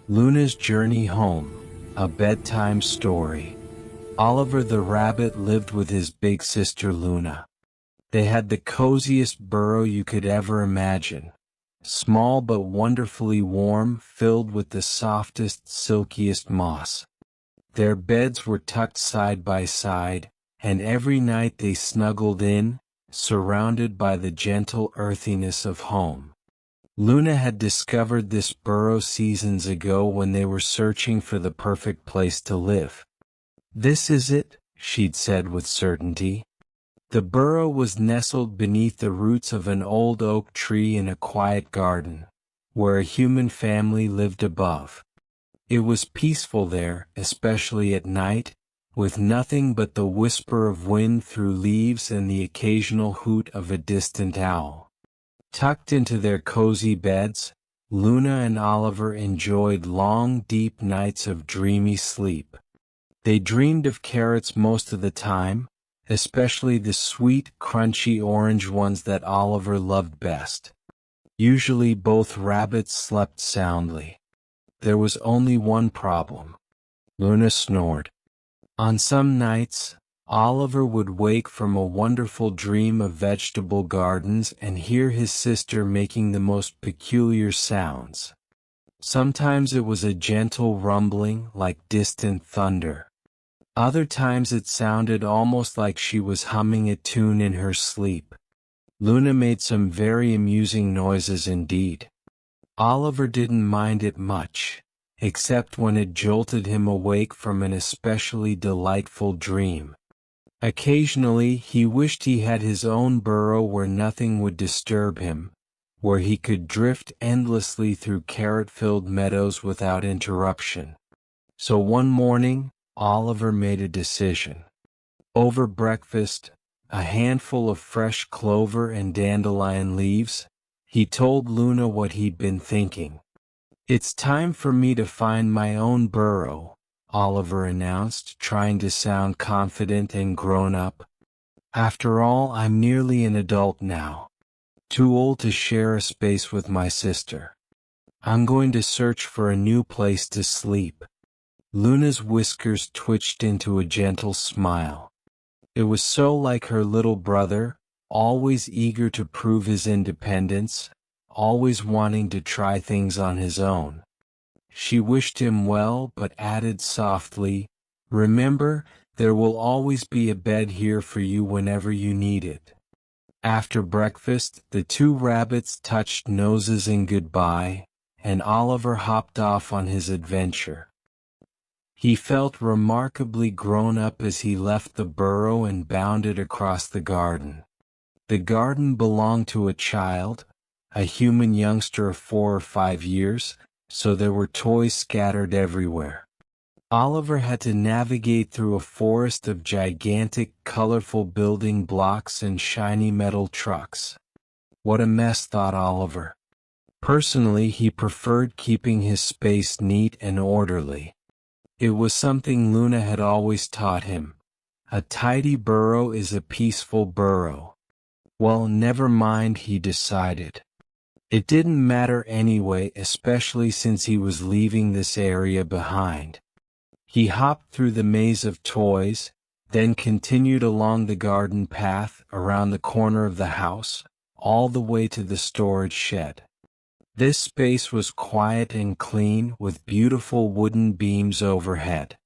Luna's Journey Home, a bedtime story. Oliver the rabbit lived with his big sister Luna. They had the coziest burrow you could ever imagine. Small but wonderfully warm, filled with the softest, silkiest moss. Their beds were tucked side by side, and every night they snuggled in, surrounded by the gentle earthiness of home. Luna had discovered this burrow seasons ago when they were searching for the perfect place to live. "This is it," she'd said with certainty. The burrow was nestled beneath the roots of an old oak tree in a quiet garden, where a human family lived above. It was peaceful there, especially at night, with nothing but the whisper of wind through leaves and the occasional hoot of a distant owl. Tucked into their cozy beds, Luna and Oliver enjoyed long, deep nights of dreamy sleep. They dreamed of carrots most of the time, especially the sweet, crunchy orange ones that Oliver loved best. Usually both rabbits slept soundly. There was only one problem. Luna snored. On some nights, Oliver would wake from a wonderful dream of vegetable gardens and hear his sister making the most peculiar sounds. Sometimes it was a gentle rumbling like distant thunder. Other times it sounded almost like she was humming a tune in her sleep. Luna made some very amusing noises indeed. Oliver didn't mind it much, except when it jolted him awake from an especially delightful dream. Occasionally he wished he had his own burrow where nothing would disturb him, where he could drift endlessly through carrot-filled meadows without interruption. So one morning, Oliver made a decision. Over breakfast, a handful of fresh clover and dandelion leaves, he told Luna what he'd been thinking. "It's time for me to find my own burrow," Oliver announced, trying to sound confident and grown up. "After all, I'm nearly an adult now. Too old to share a space with my sister. I'm going to search for a new place to sleep." Luna's whiskers twitched into a gentle smile. It was so like her little brother, always eager to prove his independence, always wanting to try things on his own. She wished him well but added softly, "Remember, there will always be a bed here for you whenever you need it." After breakfast, the two rabbits touched noses in goodbye, and Oliver hopped off on his adventure. He felt remarkably grown up as he left the burrow and bounded across the garden. The garden belonged to a child, a human youngster of 4 or 5 years, so there were toys scattered everywhere. Oliver had to navigate through a forest of gigantic, colorful building blocks and shiny metal trucks. What a mess, thought Oliver. Personally, he preferred keeping his space neat and orderly. It was something Luna had always taught him. A tidy burrow is a peaceful burrow. Well, never mind, he decided. It didn't matter anyway, especially since he was leaving this area behind. He hopped through the maze of toys, then continued along the garden path, around the corner of the house, all the way to the storage shed. This space was quiet and clean, with beautiful wooden beams overhead.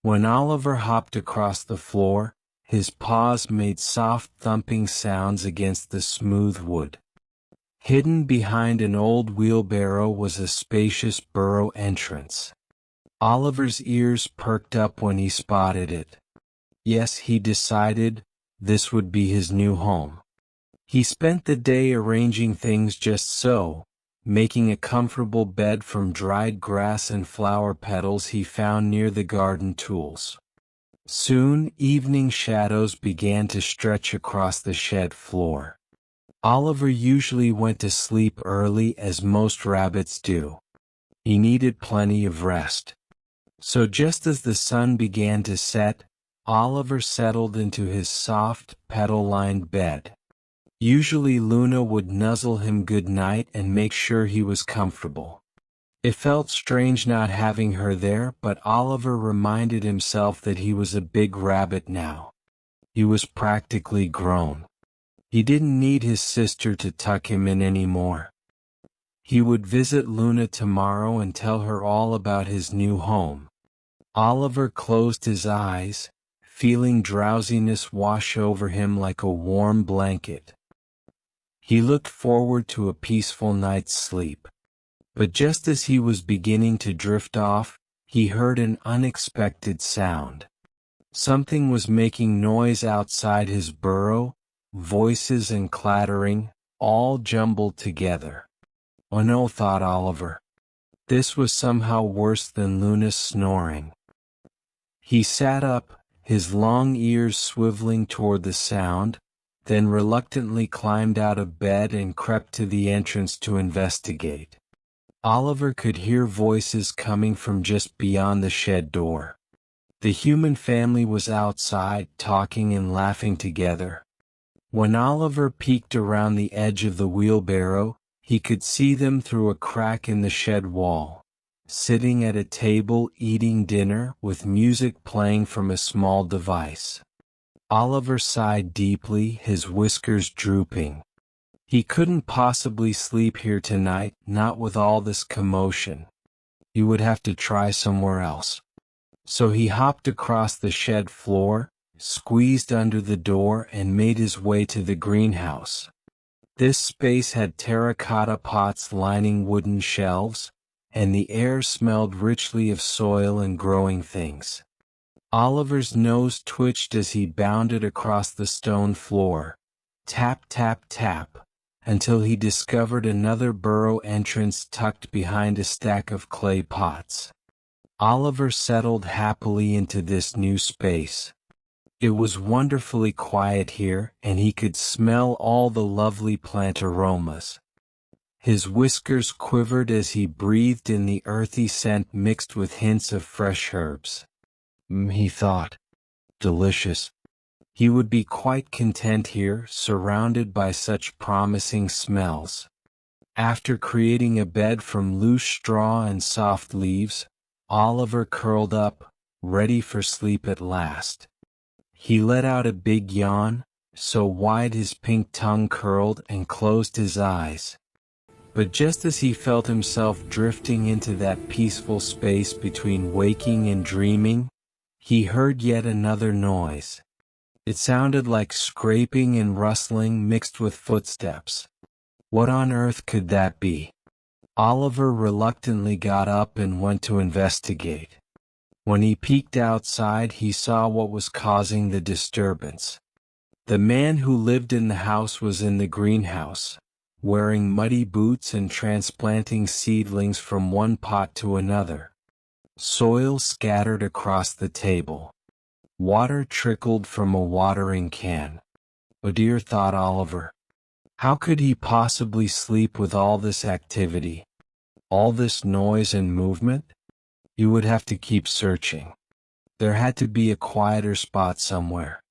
When Oliver hopped across the floor, his paws made soft thumping sounds against the smooth wood. Hidden behind an old wheelbarrow was a spacious burrow entrance. Oliver's ears perked up when he spotted it. Yes, he decided, this would be his new home. He spent the day arranging things just so, making a comfortable bed from dried grass and flower petals he found near the garden tools. Soon, evening shadows began to stretch across the shed floor. Oliver usually went to sleep early, as most rabbits do. He needed plenty of rest. So just as the sun began to set, Oliver settled into his soft, petal-lined bed. Usually Luna would nuzzle him good night and make sure he was comfortable. It felt strange not having her there, but Oliver reminded himself that he was a big rabbit now. He was practically grown. He didn't need his sister to tuck him in anymore. He would visit Luna tomorrow and tell her all about his new home. Oliver closed his eyes, feeling drowsiness wash over him like a warm blanket. He looked forward to a peaceful night's sleep. But just as he was beginning to drift off, he heard an unexpected sound. Something was making noise outside his burrow, voices and clattering, all jumbled together. Oh no, thought Oliver. This was somehow worse than Luna's snoring. He sat up, his long ears swiveling toward the sound, then reluctantly climbed out of bed and crept to the entrance to investigate. Oliver could hear voices coming from just beyond the shed door. The human family was outside, talking and laughing together. When Oliver peeked around the edge of the wheelbarrow, he could see them through a crack in the shed wall, sitting at a table eating dinner with music playing from a small device. Oliver sighed deeply, his whiskers drooping. He couldn't possibly sleep here tonight, not with all this commotion. He would have to try somewhere else. So he hopped across the shed floor, squeezed under the door and made his way to the greenhouse. This space had terracotta pots lining wooden shelves, and the air smelled richly of soil and growing things. Oliver's nose twitched as he bounded across the stone floor, tap tap tap, until he discovered another burrow entrance tucked behind a stack of clay pots. Oliver settled happily into this new space. It was wonderfully quiet here, and he could smell all the lovely plant aromas. His whiskers quivered as he breathed in the earthy scent mixed with hints of fresh herbs. He thought. Delicious. He would be quite content here, surrounded by such promising smells. After creating a bed from loose straw and soft leaves, Oliver curled up, ready for sleep at last. He let out a big yawn, so wide his pink tongue curled, and closed his eyes. But just as he felt himself drifting into that peaceful space between waking and dreaming, he heard yet another noise. It sounded like scraping and rustling mixed with footsteps. What on earth could that be? Oliver reluctantly got up and went to investigate. When he peeked outside, he saw what was causing the disturbance. The man who lived in the house was in the greenhouse, wearing muddy boots and transplanting seedlings from one pot to another. Soil scattered across the table. Water trickled from a watering can. Oh dear, thought Oliver. How could he possibly sleep with all this activity? All this noise and movement? He would have to keep searching. There had to be a quieter spot somewhere.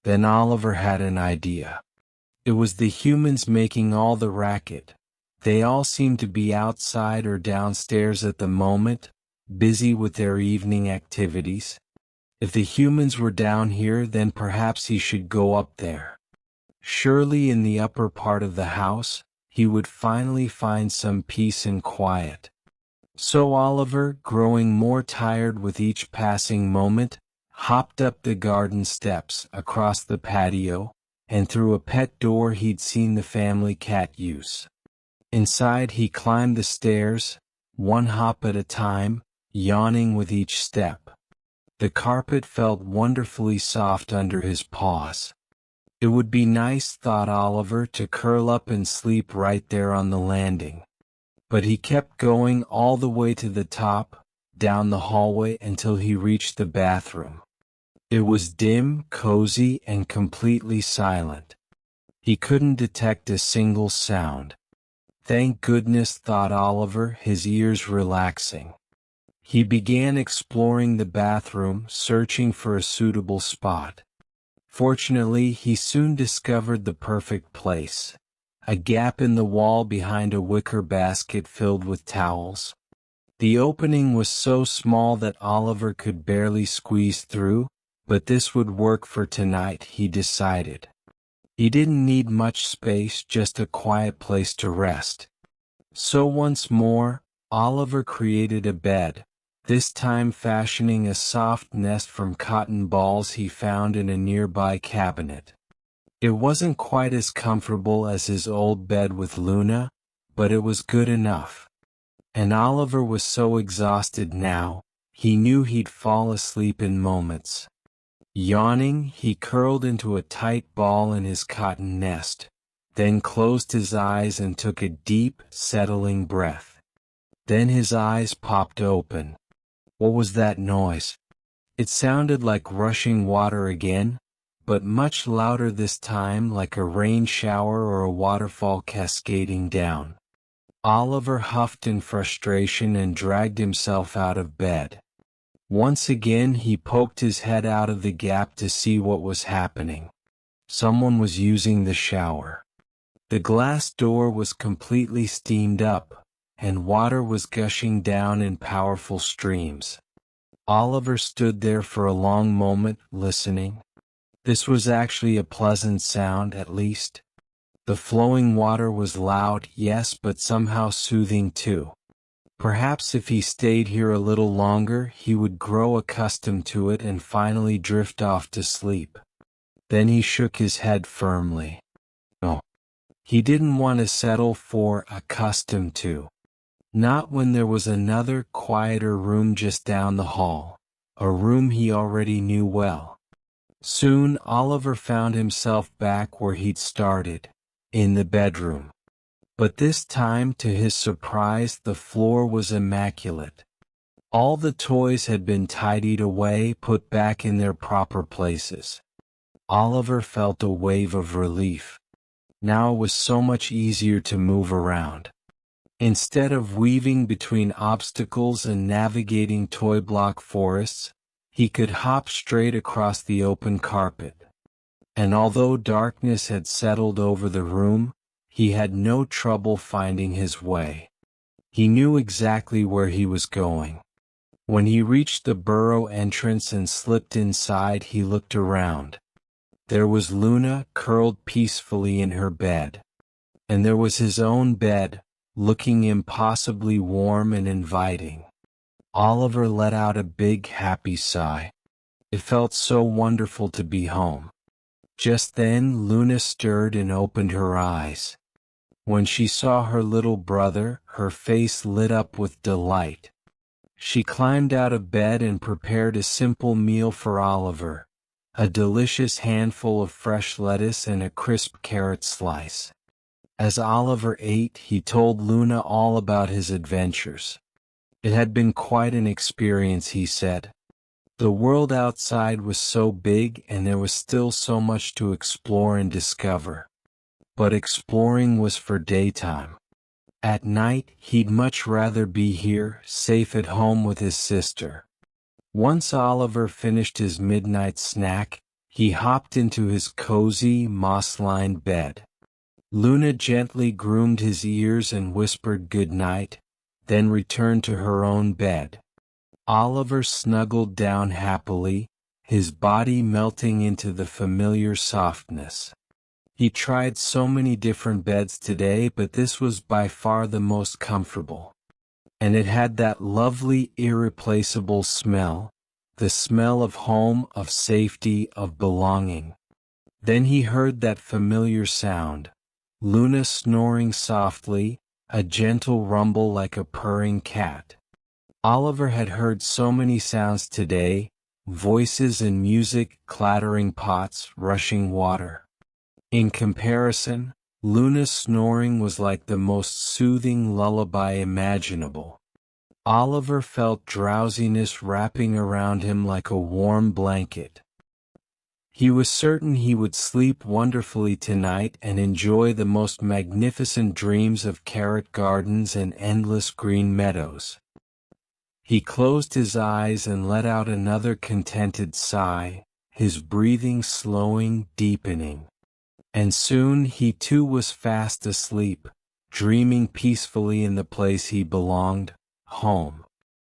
Then Oliver had an idea. It was the humans making all the racket. They all seemed to be outside or downstairs at the moment, busy with their evening activities. If the humans were down here, then perhaps he should go up there. Surely in the upper part of the house, he would finally find some peace and quiet. So Oliver, growing more tired with each passing moment, hopped up the garden steps, across the patio, and through a pet door he'd seen the family cat use. Inside he climbed the stairs, one hop at a time, yawning with each step. The carpet felt wonderfully soft under his paws. It would be nice, thought Oliver, to curl up and sleep right there on the landing. But he kept going all the way to the top, down the hallway until he reached the bathroom. It was dim, cozy, and completely silent. He couldn't detect a single sound. Thank goodness, thought Oliver, his ears relaxing. He began exploring the bathroom, searching for a suitable spot. Fortunately, he soon discovered the perfect place. A gap in the wall behind a wicker basket filled with towels. The opening was so small that Oliver could barely squeeze through, but this would work for tonight, he decided. He didn't need much space, just a quiet place to rest. So once more, Oliver created a bed, this time fashioning a soft nest from cotton balls he found in a nearby cabinet. It wasn't quite as comfortable as his old bed with Luna, but it was good enough. And Oliver was so exhausted now, he knew he'd fall asleep in moments. Yawning, he curled into a tight ball in his cotton nest, then closed his eyes and took a deep, settling breath. Then his eyes popped open. What was that noise? It sounded like rushing water again, but much louder this time, like a rain shower or a waterfall cascading down. Oliver huffed in frustration and dragged himself out of bed. Once again he poked his head out of the gap to see what was happening. Someone was using the shower. The glass door was completely steamed up, and water was gushing down in powerful streams. Oliver stood there for a long moment, listening. This was actually a pleasant sound, at least. The flowing water was loud, yes, but somehow soothing too. Perhaps if he stayed here a little longer, he would grow accustomed to it and finally drift off to sleep. Then he shook his head firmly. No. He didn't want to settle for accustomed to. Not when there was another, quieter room just down the hall. A room he already knew well. Soon Oliver found himself back where he'd started, in the bedroom. But this time, to his surprise, the floor was immaculate. All the toys had been tidied away, put back in their proper places. Oliver felt a wave of relief. Now it was so much easier to move around. Instead of weaving between obstacles and navigating toy block forests, he could hop straight across the open carpet. And although darkness had settled over the room, he had no trouble finding his way. He knew exactly where he was going. When he reached the burrow entrance and slipped inside, he looked around. There was Luna curled peacefully in her bed. And there was his own bed, looking impossibly warm and inviting. Oliver let out a big, happy sigh. It felt so wonderful to be home. Just then, Luna stirred and opened her eyes. When she saw her little brother, her face lit up with delight. She climbed out of bed and prepared a simple meal for Oliver, a delicious handful of fresh lettuce and a crisp carrot slice. As Oliver ate, he told Luna all about his adventures. It had been quite an experience, he said. The world outside was so big and there was still so much to explore and discover. But exploring was for daytime. At night, he'd much rather be here, safe at home with his sister. Once Oliver finished his midnight snack, he hopped into his cozy, moss-lined bed. Luna gently groomed his ears and whispered good night, then returned to her own bed. Oliver snuggled down happily, his body melting into the familiar softness. He tried so many different beds today, but this was by far the most comfortable. And it had that lovely, irreplaceable smell, the smell of home, of safety, of belonging. Then he heard that familiar sound, Luna snoring softly, a gentle rumble like a purring cat. Oliver had heard so many sounds today, voices and music, clattering pots, rushing water. In comparison, Luna's snoring was like the most soothing lullaby imaginable. Oliver felt drowsiness wrapping around him like a warm blanket. He was certain he would sleep wonderfully tonight and enjoy the most magnificent dreams of carrot gardens and endless green meadows. He closed his eyes and let out another contented sigh, his breathing slowing, deepening. And soon he too was fast asleep, dreaming peacefully in the place he belonged, home.